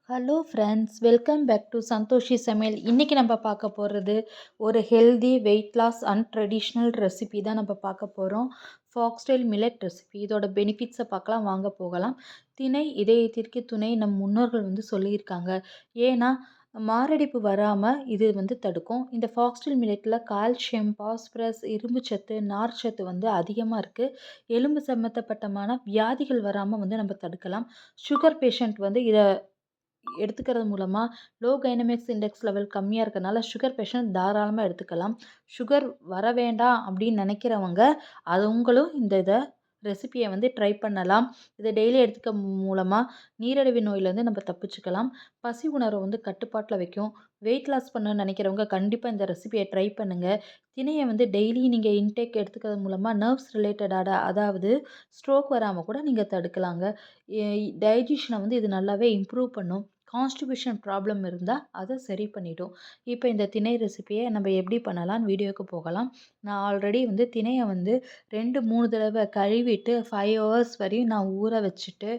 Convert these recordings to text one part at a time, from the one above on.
Hello friends, welcome back to Santhoshi Samayal. இன்றைக்கி நம்ம பார்க்க போகிறது ஒரு healthy weight loss and traditional recipe தான் நம்ம பார்க்க போகிறோம். Foxtail millet recipe. இதோட பெனிஃபிட்ஸை பார்க்கலாம், வாங்க போகலாம். திணை இதயத்திற்கு துணை நம் முன்னோர்கள் சொல்லியிருக்காங்க. ஏன்னா மாரடைப்பு வராமல் இது தடுக்கும். இந்த ஃபாக்ஸ்டைல் மில்லட்டில் கால்சியம், பாஸ்பரஸ், இரும்பு சத்து, நார் சத்து அதிகமாக இருக்குது. எலும்பு சம்மந்தப்பட்டமான வியாதிகள் வராமல் நம்ம தடுக்கலாம். சுகர் பேஷண்ட் இதை எடுத்துக்கிறது மூலமாக லோ கைனமிக்ஸ் இண்டெக்ஸ் லெவல் கம்மியாக இருக்கனால சுகர் பேஷண்ட் தாராளமாக எடுத்துக்கலாம். சுகர் வர வேண்டாம் அப்படின்னு நினைக்கிறவங்க அவங்களும் இதை ரெசிபியை ட்ரை பண்ணலாம். இதை டெய்லி எடுத்துக்க மூலமாக நீரிழிவு நோயிலேருந்து நம்ம தப்பிச்சுக்கலாம். பசி உணர்வை கட்டுப்பாட்டில் வைக்கும். வெயிட் லாஸ் பண்ண நினைக்கிறவங்க கண்டிப்பாக இந்த ரெசிபியை ட்ரை பண்ணுங்கள். திணையை டெய்லி நீங்கள் இன்டேக் எடுத்துக்கிறது மூலமாக நர்வ்ஸ் ரிலேட்டடான, அதாவது ஸ்ட்ரோக் வராமல் கூட நீங்கள் தடுக்கலாங்க. டைஜஷனை இது நல்லாவே இம்ப்ரூவ் பண்ணும். கான்ஸ்டிபேஷன் ப்ராப்ளம் இருந்தால் அதை சரி பண்ணிடும். இப்போ இந்த திணை ரெசிபியை நம்ம எப்படி பண்ணலான்னு வீடியோவுக்கு போகலாம். நான் ஆல்ரெடி திணையை 2-3 தடவை கழுவிட்டு 5 ஹவர்ஸ் வரையும் நான் ஊற வச்சுட்டு,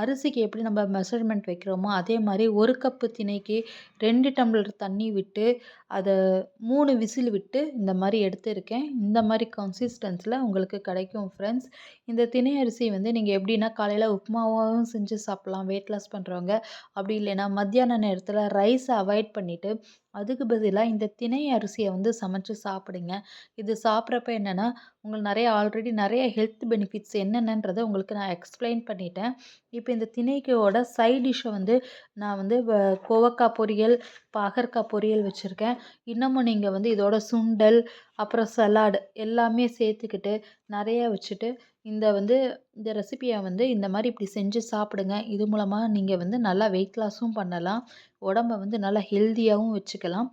அரிசிக்கு எப்படி நம்ம மெஷர்மெண்ட் வைக்கிறோமோ அதே மாதிரி 1 கப்பு திணைக்கு 2 டம்ளர் தண்ணி விட்டு அதை 3 விசில் விட்டு இந்த மாதிரி எடுத்திருக்கேன். இந்த மாதிரி கன்சிஸ்டன்ஸில் உங்களுக்கு கிடைக்கும் ஃப்ரெண்ட்ஸ். இந்த திணை அரிசி நீங்கள் எப்படின்னா காலையில் உப்புமாவும் செஞ்சு சாப்பிட்லாம் வெயிட் லாஸ் பண்ணுறவங்க. அப்படி இல்லைன்னா மத்தியான நேரத்தில் ரைஸை அவாய்ட் பண்ணிவிட்டு அதுக்கு பதிலாக இந்த திணை அரிசியை சமைச்சு சாப்பிடுங்க. இது சாப்பிட்றப்ப என்னென்னா உங்களுக்கு ஆல்ரெடி நிறைய ஹெல்த் பெனிஃபிட்ஸ் என்னென்னன்றதை உங்களுக்கு நான் எக்ஸ்பிளைன் பண்ணிட்டேன். இப்போ இந்த திணைக்கோட சைட் டிஷ்ஷை நான் கோவக்காய் பொரியல், பாகற்காய் பொரியல் வச்சுருக்கேன். இன்னமும் நீங்கள் இதோட சுண்டல், அப்புறம் சலாட் எல்லாமே சேர்த்துக்கிட்டு நிறைய வச்சுட்டு இந்த இந்த ரெசிபியை இந்த மாதிரி இப்படி செஞ்சு சாப்பிடுங்க. இது மூலமாக நீங்கள் நல்லா வெயிட் லாஸும் பண்ணலாம். உடம்ப நல்லா ஹெல்த்தியாகவும் வச்சுக்கலாம்.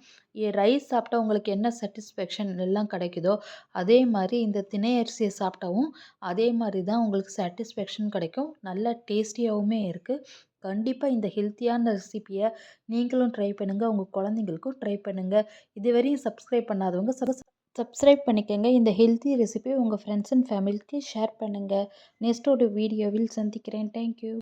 ரைஸ் சாப்பிட்டா உங்களுக்கு என்ன சாட்டிஸ்ஃபேக்ஷன் எல்லாம் கிடைக்குதோ அதே மாதிரி இந்த திணை அரிசியை சாப்பிட்டாவும் அதே மாதிரி தான் உங்களுக்கு சாட்டிஸ்ஃபேக்ஷன் கிடைக்கும். நல்லா டேஸ்டியாகவுமே இருக்குது. கண்டிப்பாக இந்த ஹெல்த்தியான ரெசிபியை நீங்களும் ட்ரை பண்ணுங்கள். உங்கள் குழந்தைங்களுக்கும் ட்ரை பண்ணுங்கள். இதுவரையும் சப்ஸ்கிரைப் பண்ணாதவங்க சப்ஸ்கிரைப் பண்ணிக்கோங்க. இந்த ஹெல்த்தி ரெசிபியை உங்கள் ஃப்ரெண்ட்ஸ் அண்ட் ஃபேமிலிக்கு ஷேர் பண்ணுங்கள். நெக்ஸ்ட் ஒரு வீடியோவில் சந்திக்கிறேன். தேங்க்யூ.